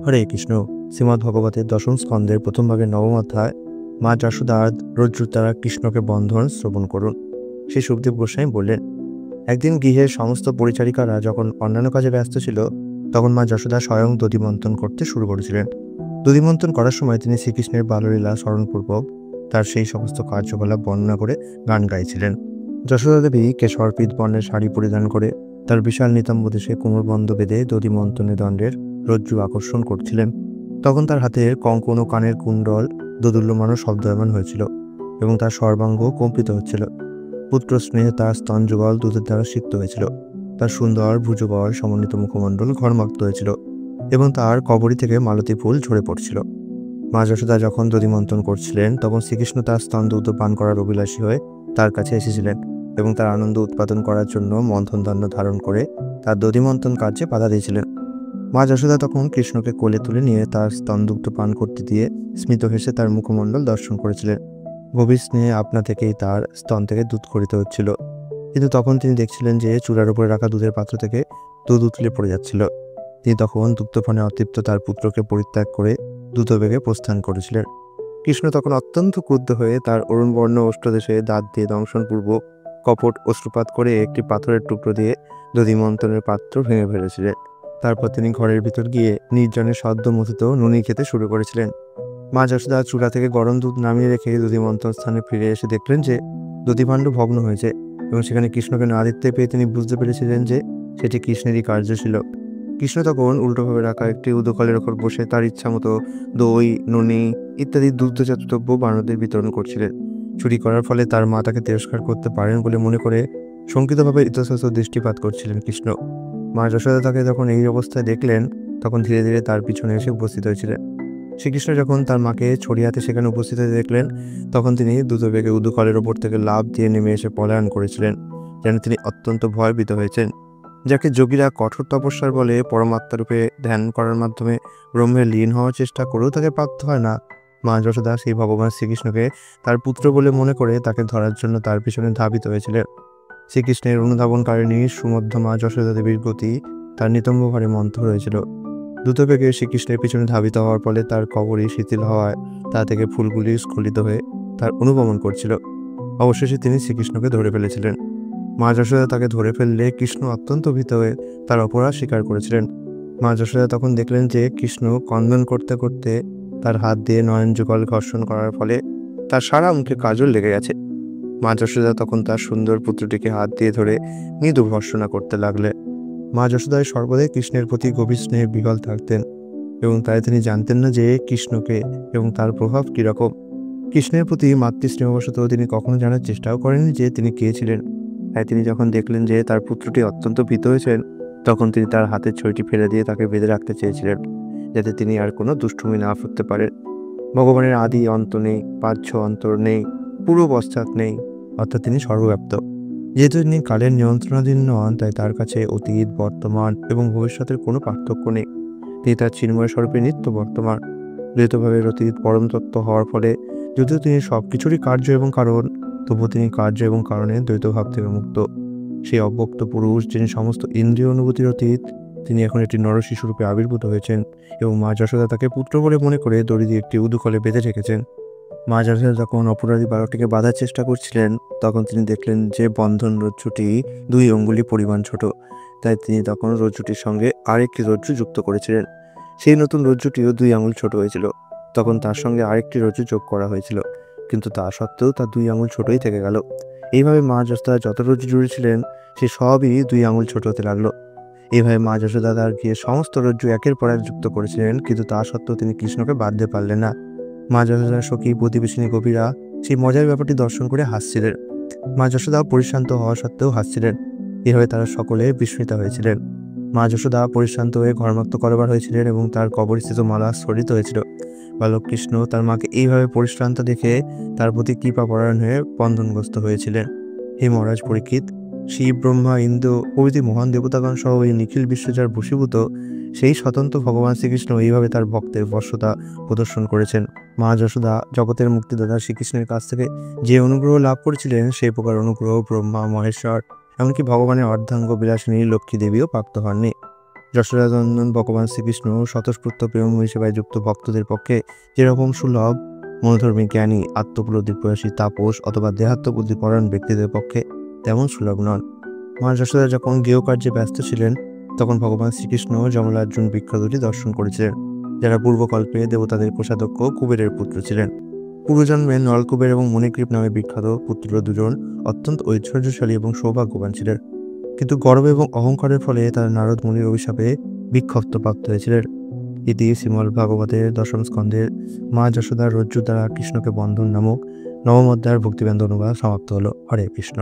হরে কৃষ্ণ। শ্রীমদ্ ভগবতের দশম স্কন্ধের প্রথম ভাগের নবম অধ্যায় মা যশোদার রজ্জুর দ্বারা কৃষ্ণকে বন্ধন শ্রবণ করুন। শ্রী সুখদেব গোস্বামী বললেন, একদিন গৃহের সমস্ত পরিচারিকারা যখন অন্যান্য কাজে ব্যস্ত ছিল, তখন মা যশোদা স্বয়ং দধিমন্থন করতে শুরু করেছিলেন। দধিমন্থন করার সময় তিনি শ্রীকৃষ্ণের বাললীলা স্মরণপূর্বক তার সেই সমস্ত কার্যকলাপ বর্ণনা করে গান গাইছিলেন। যশোদা দেবী কেশরপিত বর্ণের শাড়ি পরিধান করে তার বিশাল নিতম্ব দেশে কোমরবন্ধ বেঁধে দধিমন্থনের দণ্ডের রজ্জু আকর্ষণ করছিলেন। তখন তার হাতের কঙ্কন ও কানের কুণ্ডল দোদুল্যমান ও শব্দয়মান হয়েছিল এবং তার সর্বাঙ্গ কম্পিত হচ্ছিল। পুত্র স্নেহে তার স্তন যুগল দুধের দ্বারা সিক্ত হয়েছিল। তার সুন্দর ভুজবল সমন্বিত মুখমণ্ডল ঘর্মাক্ত হয়েছিল এবং তার কবরী থেকে মালতী ফুল ঝরে পড়ছিল। মা যশোদা যখন দধিমন্থন করছিলেন, তখন শ্রীকৃষ্ণ তার স্তন দুধ পান করার অভিলাষী হয়ে তার কাছে এসেছিলেন এবং তার আনন্দ উৎপাদন করার জন্য মন্থন দণ্ড ধারণ করে তার দধিমন্থন কার্যে বাধা দিয়েছিলেন। মা যশোদা তখন কৃষ্ণকে কোলে তুলে নিয়ে তার স্তনদুগ্ধ পান করতে দিয়ে স্মিত হেসে তার মুখমণ্ডল দর্শন করেছিলেন। গভীর স্নেহে আপনা থেকেই তার স্তন থেকে দুধ খরিত হচ্ছিল, কিন্তু তখন তিনি দেখছিলেন যে চূড়ার উপরে রাখা দুধের পাত্র থেকে দুধ উতলে পড়ে যাচ্ছিল। তিনি তখন দুগ্ধপানে অতৃপ্ত তার পুত্রকে পরিত্যাগ করে দ্রুতবেগে প্রস্থান করেছিলেন। কৃষ্ণ তখন অত্যন্ত ক্রুদ্ধ হয়ে তার অরুণবর্ণ ওষ্ঠদেশে দাঁত দিয়ে দংশনপূর্বক কপট অশ্রুপাত করে একটি পাথরের টুকরো দিয়ে দধিমন্থনের পাত্র ভেঙে ফেলেছিলেন। তারপর তিনি ঘরের ভিতর গিয়ে নির্জনে সদ্য মথিত নুনি খেতে শুরু করেছিলেন। মা যশোদা চূড়া থেকে গরম দুধ নামিয়ে রেখে দধিমন্থন স্থানে ফিরে এসে দেখলেন যে দধিভাণ্ড ভগ্ন হয়েছে এবং সেখানে কৃষ্ণকে না দেখতে পেয়ে তিনি বুঝতে পেরেছিলেন যে সেটি কৃষ্ণেরই কার্য ছিল। কৃষ্ণ তখন উল্টোভাবে রাখা একটি উদকলের ওপর বসে তার ইচ্ছা মতো দই, নুনি ইত্যাদি দুগ্ধজাত দ্রব্য বানরদের বিতরণ করছিলেন। চুরি করার ফলে তার মা তাকে তিরস্কার করতে পারেন বলে মনে করে শঙ্কিতভাবে ইতস্তত দৃষ্টিপাত করছিলেন কৃষ্ণ। মা যশোদা তাকে যখন এই অবস্থায় দেখলেন, তখন ধীরে ধীরে তার পিছনে এসে উপস্থিত হয়েছিলেন। শ্রীকৃষ্ণ যখন তার মাকে ছড়ি হাতে সেখানে উপস্থিত হয়ে দেখলেন, তখন তিনি দ্রুতবেগে উদুকলের ওপর থেকে লাফ দিয়ে নেমে এসে পলায়ন করেছিলেন, যেন তিনি অত্যন্ত ভয়ভীত হয়েছেন। যাকে যোগীরা কঠোর তপস্যার বলে পরমাত্মারূপে ধ্যান করার মাধ্যমে ব্রহ্মে লীন হওয়ার চেষ্টা করেও তাকে প্রাপ্ত হয় না, মা যশোদা সেই ভগবান শ্রীকৃষ্ণকে তার পুত্র বলে মনে করে তাকে ধরার জন্য তার পিছনে ধাবিত হয়েছিলেন। শ্রীকৃষ্ণের অনুধাবনকারিণী সুমধ্য মা যশোদা দেবীর গতি তার নিতম্ব ভারে মন্থর হয়েছিল। দ্রুতবেগে শ্রীকৃষ্ণের পিছনে ধাবিত হওয়ার ফলে তার কবরী শিথিল হওয়ায় তা থেকে ফুলগুলি স্খলিত হয়ে তার অনুগমন করছিল। অবশেষে তিনি শ্রীকৃষ্ণকে ধরে ফেলেছিলেন। মা যশোদা তাকে ধরে ফেললে কৃষ্ণ অত্যন্ত ভীত হয়ে তার অপরাধ স্বীকার করেছিলেন। মা যশোদা তখন দেখলেন যে কৃষ্ণ ক্রন্দন করতে করতে তার হাত দিয়ে নয়ন যুগল ঘর্ষণ করার ফলে তার সারা মুখে কাজল লেগে গেছে। মা যশোদা তখন তার সুন্দর পুত্রটিকে হাত দিয়ে ধরে মৃদু ভর্ৎসনা করতে লাগলেন। মা যশোদায় সর্বদাই কৃষ্ণের প্রতি গভীর স্নেহে বিহ্বল থাকতেন এবং তাই তিনি জানতেন না যে কৃষ্ণকে এবং তার প্রভাব কীরকম। কৃষ্ণের প্রতি মাতৃস্নেহবশত তিনি কখনো জানার চেষ্টাও করেননি যে তিনি কে ছিলেন। তাই তিনি যখন দেখলেন যে তার পুত্রটি অত্যন্ত ভীত হয়েছেন, তখন তিনি তার হাতের ছড়িটি ফেলে দিয়ে তাকে বেঁধে রাখতে চেয়েছিলেন, যাতে তিনি আর কোনো দুষ্টুমি না করতে পারেন। ভগবানের আদি অন্ত নেই, পাহ্য অন্তর নেই, পূর্ব পশ্চাৎ নেই, অর্থাৎ তিনি সর্বব্যাপ্ত। যেহেতু তিনি কালের নিয়ন্ত্রণাধীন নন, তাই তার কাছে অতীত, বর্তমান এবং ভবিষ্যতের কোনো পার্থক্য নেই। তিনি তার চিন্ময় স্বরূপে নিত্য বর্তমান। দ্বৈতভাবের অতীত পরম তত্ত্ব হওয়ার ফলে যদিও তিনি সব কিছুরই কার্য এবং কারণ, তবুও তিনি কার্য এবং কারণে দ্বৈতভাব থেকে মুক্ত। সেই অব্যক্ত পুরুষ, যিনি সমস্ত ইন্দ্রিয় অনুভূতির অতীত, তিনি এখন একটি নরশিশুরূপে আবির্ভূত হয়েছেন এবং মা যশোদা তাকে পুত্র বলে মনে করে দড়ি দিয়ে একটি উদুকলে বেঁধে রেখেছেন। মা যশোদা যখন অপরাধী বালকটিকে বাঁধার চেষ্টা করছিলেন, তখন তিনি দেখলেন যে বন্ধন রজ্জুটি 2 আঙ্গুলি পরিমাণ ছোট। তাই তিনি তখন রজ্জুটির সঙ্গে আরেকটি রজ্জু যুক্ত করেছিলেন। সেই নতুন রজ্জুটিও 2 আঙুল ছোট হয়েছিল। তখন তার সঙ্গে আরেকটি রজ্জু যোগ করা হয়েছিল, কিন্তু তা সত্ত্বেও তার 2 আঙুল ছোটই থেকে গেল। এইভাবে মা যশোদা যত রজ্জু জুড়েছিলেন, সে সবই 2 আঙুল ছোট হতে লাগলো। এইভাবে মা যশোদা তার গিয়ে সমস্ত রজ্জু একের পর এক যুক্ত করেছিলেন, কিন্তু তা সত্ত্বেও তিনি কৃষ্ণকে বাঁধতে পারলেন না। মা যশোদার সখী প্রতিবেশিনী গোপীরা সেই মজার ব্যাপারটি দর্শন করে হাসছিলেন। মা যশোদা পরিশ্রান্ত হওয়া সত্ত্বেও হাসছিলেন। এভাবে তারা সকলে বিস্মিতা হয়েছিলেন। মা যশোদা পরিশ্রান্ত হয়ে ঘর্মাক্ত করবার হয়েছিলেন এবং তার কবরস্থিত মালা স্খলিত হয়েছিল। বালক কৃষ্ণ তার মাকে এইভাবে পরিশ্রান্ত দেখে তার প্রতি কৃপাপরায়ণ হয়ে বন্ধনগ্রস্ত হয়েছিলেন। হে মহারাজ পরীক্ষিত, শিব, ব্রহ্মা, ইন্দ্র প্রভৃতি মহান দেবতাগণ সহ এই নিখিল বিশ্বজার বশীভূত সেই স্বতন্ত্র ভগবান শ্রীকৃষ্ণ এইভাবে তার ভক্তের বশ্যতা প্রদর্শন করেছেন। মা যশোদা জগতের মুক্তিদাতা শ্রীকৃষ্ণের কাছ থেকে যে অনুগ্রহ লাভ করেছিলেন, সেই প্রকার অনুগ্রহ ব্রহ্মা, মহেশ্বর, এমনকি ভগবানের অর্ধাঙ্গ বিলাসিনী লক্ষ্মী দেবীও প্রাপ্ত হননি। যশোদানন্দন ভগবান শ্রীকৃষ্ণ স্বতঃস্ফূর্ত প্রেম হিসেবে যুক্ত ভক্তদের পক্ষে যেরকম সুলভ, মনোধর্মী জ্ঞানী, আত্মোপলব্ধি প্রয়াসী তাপস অথবা দেহাত্মবুদ্ধিপরায়ণ ব্যক্তিদের পক্ষে তেমন সুলভ নন। মা যশোদা যখন গৃহকার্যে ব্যস্ত ছিলেন তখন ভগবান শ্রীকৃষ্ণ যমলার্জুন বৃক্ষ দুটি দর্শন করেছিলেন, যারা পূর্বকল্পে দেবতাদের কোষাধ্যক্ষ কুবেরের পুত্র ছিলেন। পূর্বজন্মে নলকুবের এবং মণিগ্রীব নামে বিখ্যাত পুত্র দুজন অত্যন্ত ঐশ্বর্যশালী এবং সৌভাগ্যবান ছিলেন, কিন্তু গর্ব এবং অহংকারের ফলে তারা নারদ মুনির অভিশাপে বিক্ষিপ্ত প্রাপ্ত হয়েছিলেন। ইতি শ্রীমদ্ ভাগবতের দশম স্কন্ধের মা যশোদার রজ্জু দ্বারা কৃষ্ণকে বন্ধন নামক নবম অধ্যায়ের ভক্তিবেদান্ত অনুবাদ সমাপ্ত হলো। হরে কৃষ্ণ।